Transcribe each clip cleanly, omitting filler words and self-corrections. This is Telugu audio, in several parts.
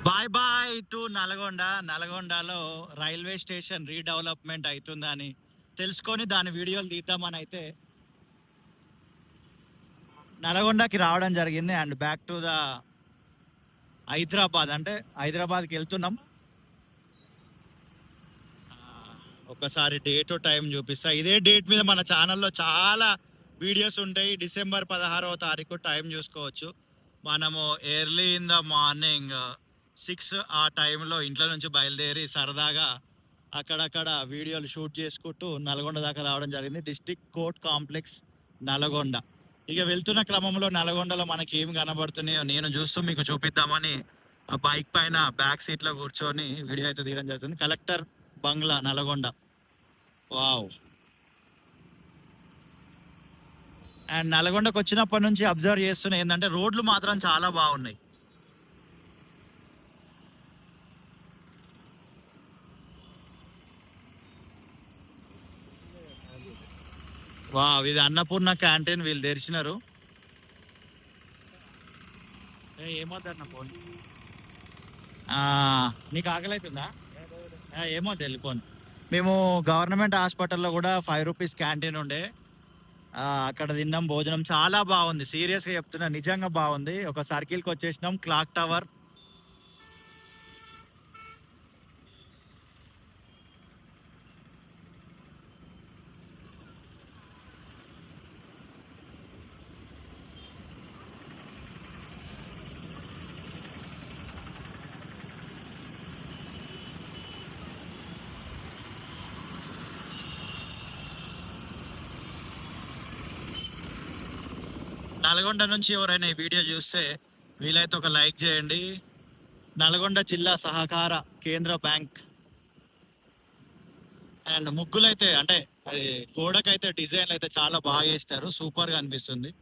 Bye bye to Nalgonda. నల్గొండలో రైల్వే స్టేషన్ రీడెవలప్మెంట్ అవుతుందని తెలుసుకొని దాని వీడియోలు తీద్దామని అయితే నల్గొండకి రావడం జరిగింది. And back to the Hyderabad, అంటే హైదరాబాద్కి వెళ్తున్నాం. ఒకసారి డేట్ టైం చూపిస్తా. ఇదే డేట్ మీద మన ఛానల్లో చాలా వీడియోస్ ఉంటాయి. డిసెంబర్ 16వ తారీఖు టైం చూసుకోవచ్చు. మనము ఎర్లీ ఇన్ ద మార్నింగ్ 6 ఆ టైంలో ఇంట్లో నుంచి బయలుదేరి సరదాగా అక్కడక్కడ వీడియోలు షూట్ చేసుకుంటూ నల్గొండ దాకా రావడం జరిగింది. District court complex Nalgonda. ఇక వెళ్తున్న క్రమంలో నల్గొండలో మనకి ఏమి కనబడుతున్నాయో నేను చూస్తూ మీకు చూపిద్దామని ఆ బైక్ పైన బ్యాక్ సీట్ లో కూర్చొని వీడియో అయితే తీయడం జరుగుతుంది. Collector bungalow Nalgonda. Wow. And నల్గొండకు వచ్చినప్పటి నుంచి అబ్జర్వ్ చేస్తున్నా ఏంటంటే రోడ్లు మాత్రం చాలా బాగున్నాయి. వావ్, ఇది అన్నపూర్ణ క్యాంటీన్. వీళ్ళు తెరిచినారు. ఏమవుతారు ఫోన్, నీకు ఆకలి అవుతుందా? ఏమో వెళ్ళిపోను. మేము గవర్నమెంట్ హాస్పిటల్లో కూడా 5 రూపీస్ క్యాంటీన్ ఉండే, అక్కడ తిన్నాం. భోజనం చాలా బాగుంది. సీరియస్ గా చెప్తున్నా, నిజంగా బాగుంది. ఒక సర్కిల్ కి వచ్చేసినాం, క్లాక్ టవర్. నల్గొండ నుంచి ఎవరైనా ఈ వీడియో చూస్తే వీలైతే ఒక లైక్ చేయండి. నల్గొండ జిల్లా సహకార కేంద్ర బ్యాంక్. అండ్ ముగ్గులైతే అంటే అది గోడకైతే డిజైన్లు అయితే చాలా బాగా వేస్తారు. సూపర్ గా అనిపిస్తుంది.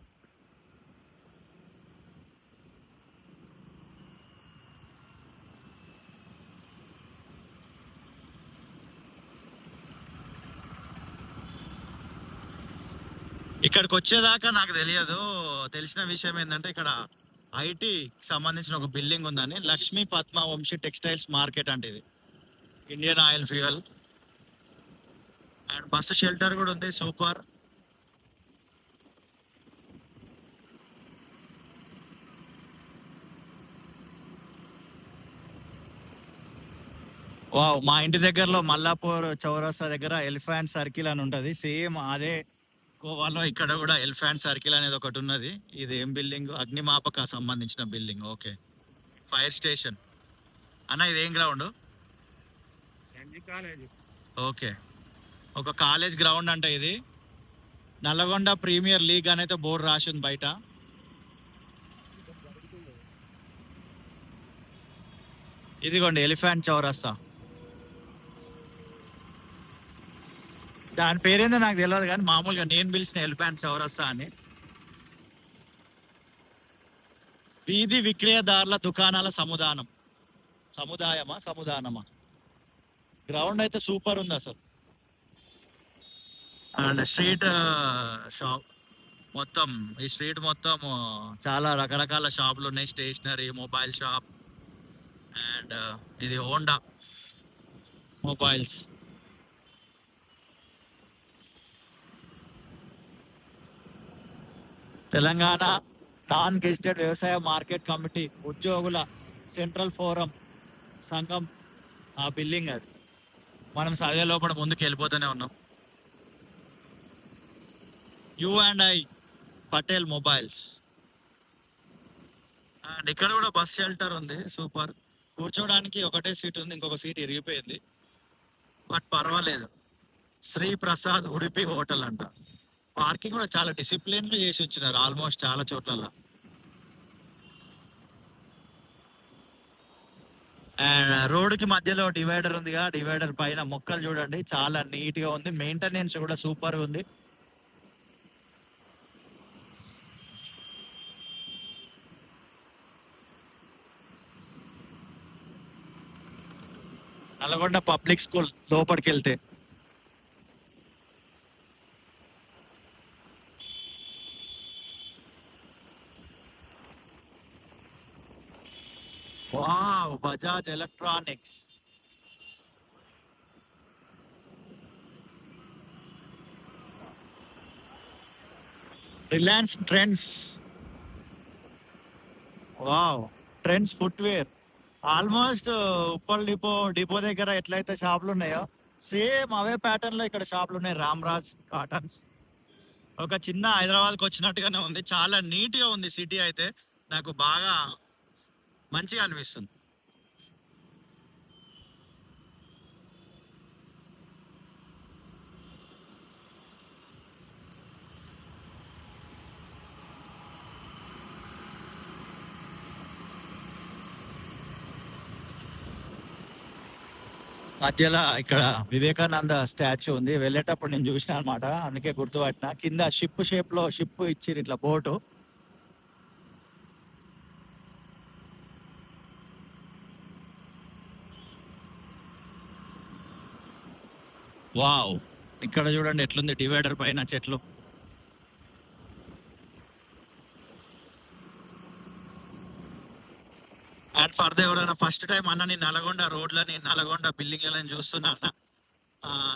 ఇక్కడికి వచ్చేదాకా నాకు తెలియదు. తెలిసిన విషయం ఏంటంటే ఇక్కడ ఐటీ సంబంధించిన ఒక బిల్డింగ్ ఉందని, లక్ష్మీ పద్మ వంశీ టెక్స్టైల్స్ మార్కెట్ అంటే ఇది. Indian oil fuel and bus shelter కూడా ఉంది. సూపర్. వావ్, మా ఇంటి దగ్గరలో మల్లాపూర్ చౌరస్తా దగ్గర ఎలిఫెంట్ సర్కిల్ అని ఉంటది. సేమ్ అదే గోవాలో ఇక్కడ కూడా ఎలిఫెంట్ సర్కిల్ అనేది ఒకటి ఉన్నది. ఇది ఏం బిల్డింగ్? అగ్నిమాపక సంబంధించిన బిల్డింగ్. ఓకే. ఫైర్ స్టేషన్ అన్న. ఇది ఏం గ్రౌండ్? ఓకే, ఒక కాలేజ్ గ్రౌండ్ అంటే ఇది. నల్లగొండ ప్రీమియర్ లీగ్ అనేది బోర్డు రాసింది బయట. ఇదిగోండి ఎలిఫెంట్ చౌరస్తా. దాని పేరేందో నాకు తెలియదు, కానీ మామూలుగా నేను పిలిచిన ఎలిఫెంట్ చౌరస్తా అని. వీధి విక్రయదారుల దుకాణాల సముదాయమా. గ్రౌండ్ అయితే సూపర్ ఉంది అసలు. అండ్ స్ట్రీట్ షాప్ మొత్తం, ఈ స్ట్రీట్ మొత్తం చాలా రకరకాల షాపులు ఉన్నాయి. Stationery, mobile shop. అండ్ ఇది Honda Mobiles. Telangana non gazetted వ్యవసాయ మార్కెట్ కమిటీ ఉద్యోగుల సెంట్రల్ ఫోరం సంఘం ఆ బిల్డింగ్ అది. మనం చదివే లోపల ముందుకు వెళ్ళిపోతూనే ఉన్నాం. U&I Patel mobiles. అండ్ ఇక్కడ కూడా బస్ షెల్టర్ ఉంది. సూపర్. కూర్చోడానికి ఒకటే సీట్ ఉంది, ఇంకొక సీట్ ఇరిగిపోయింది, బట్ పర్వాలేదు. శ్రీ ప్రసాద్ ఉడిపి హోటల్ అంట. పార్కింగ్ కూడా చాలా డిసిప్లిన్ గా చేసి వచ్చినారు ఆల్మోస్ట్ చాలా చోట్ల. అండ్ రోడ్ కి మధ్యలో డివైడర్ ఉందిగా, డివైడర్ పైన మొక్కలు చూడండి, చాలా నీట్ గా ఉంది. మెయింటెనెన్స్ కూడా సూపర్ ఉంది. నల్గొండ పబ్లిక్ స్కూల్ లోపలికి వెళ్తే wow, Bajaj electronics. Reliance trends. Wow, trends footwear. Almost Uppal depot దగ్గర ఎట్లయితే షాపులు ఉన్నాయో సేమ్ అవే ప్యాటర్న్ లో ఇక్కడ షాపులు ఉన్నాయి. రామ్రాజ్ కాటన్స్. ఒక చిన్న హైదరాబాద్కి వచ్చినట్టుగానే ఉంది. చాలా నీట్ గా ఉంది సిటీ అయితే. నాకు బాగా మంచిగా అనిపిస్తుంది. మధ్యలో ఇక్కడ వివేకానంద స్టాచ్యూ ఉంది. వెళ్ళేటప్పుడు నేను చూసిన అనమాట, అందుకే గుర్తుపట్టిన. కింద షిప్ షేప్ లో షిప్ ఇచ్చిర్రు ఇట్లా బోటు. వావ్, ఇక్కడ చూడండి ఎట్లుంది డివైడర్ పైన చెట్లు. అండ్ ఫర్దర్ ఎవరైనా ఫస్ట్ టైం అన్నని నల్గొండ రోడ్లని నల్గొండ బిల్డింగ్లని చూస్తున్నా అన్న,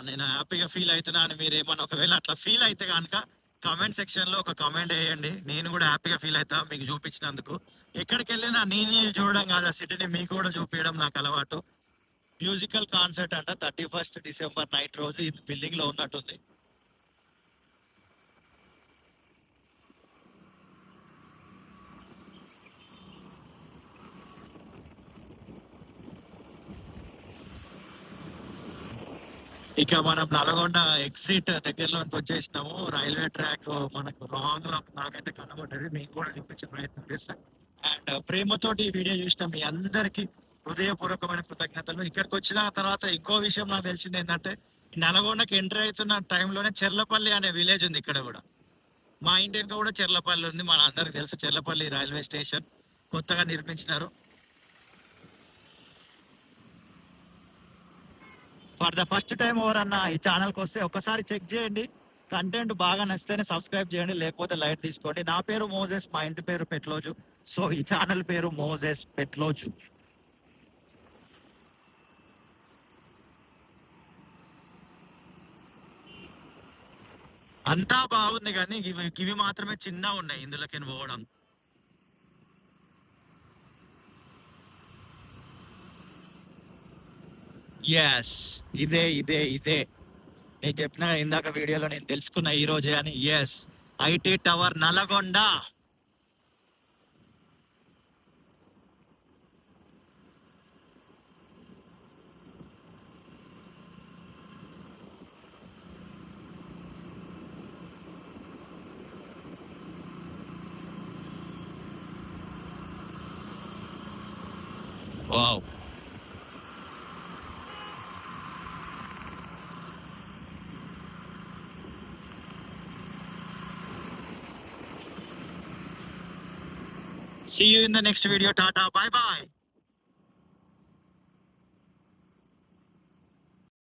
నేను హ్యాపీగా ఫీల్ అవుతున్నా అని మీరు ఏమన్నా ఒకవేళ అట్లా ఫీల్ అయితే కనుక కామెంట్ సెక్షన్ లో ఒక కామెంట్ వేయండి. నేను కూడా హ్యాపీగా ఫీల్ అవుతా మీకు చూపించినందుకు. ఎక్కడికి వెళ్ళినా నేను చూడడం కాదు, ఆ సిటీని మీకు కూడా చూపించడం నాకు అలవాటు. మ్యూజికల్ కాన్సర్ట్ అంట 31st డిసెంబర్ నైట్ రోజు ఇది బిల్డింగ్ లో ఉన్నట్టుంది. ఇక మనం నల్గొండ ఎగ్జిట్ దగ్గరలోకి వచ్చేసినాము. రైల్వే ట్రాక్ మనకు రాంగ్ లో నాకైతే కనబడ్డది, మీకు కూడా చూపించే ప్రయత్నం చేస్తాను. అండ్ ప్రేమతోటి ఈ వీడియో చూసిన మీ అందరికి హృదయపూర్వకమైన కృతజ్ఞతలు. ఇక్కడికి వచ్చిన తర్వాత ఇంకో విషయం నాకు తెలిసింది ఏంటంటే, ఈ నల్గొండకి ఎంటర్ అవుతున్న టైంలోనే చెర్లపల్లి అనే విలేజ్ ఉంది ఇక్కడ కూడా. మా ఇంటి వెనుక కూడా చెర్లపల్లి ఉంది, మన అందరికి తెలుసు. చెర్లపల్లి రైల్వే స్టేషన్ కొత్తగా నిర్మించినారు. ఫర్ ద ఫస్ట్ టైం ఎవరన్నా ఈ ఛానల్కి వస్తే ఒకసారి చెక్ చేయండి. కంటెంట్ బాగా నచ్చితేనే సబ్స్క్రైబ్ చేయండి, లేకపోతే లైట్ తీసుకోండి. నా పేరు మోజెస్, మా ఇంటి పేరు పెట్లోజు. సో ఈ ఛానల్ పేరు మోజెస్ పెట్లోజు. అంతా బాగుంది కానీ ఇవి మాత్రమే చిన్న ఉన్నాయి ఇందులోకి పోవడం. ఎస్, ఇదే నేను చెప్పిన ఇందాక వీడియోలో నేను తెలుసుకున్న ఈ రోజే అని. Yes, IT tower Nalgonda. Wow, see you in the next video. Tata, bye bye.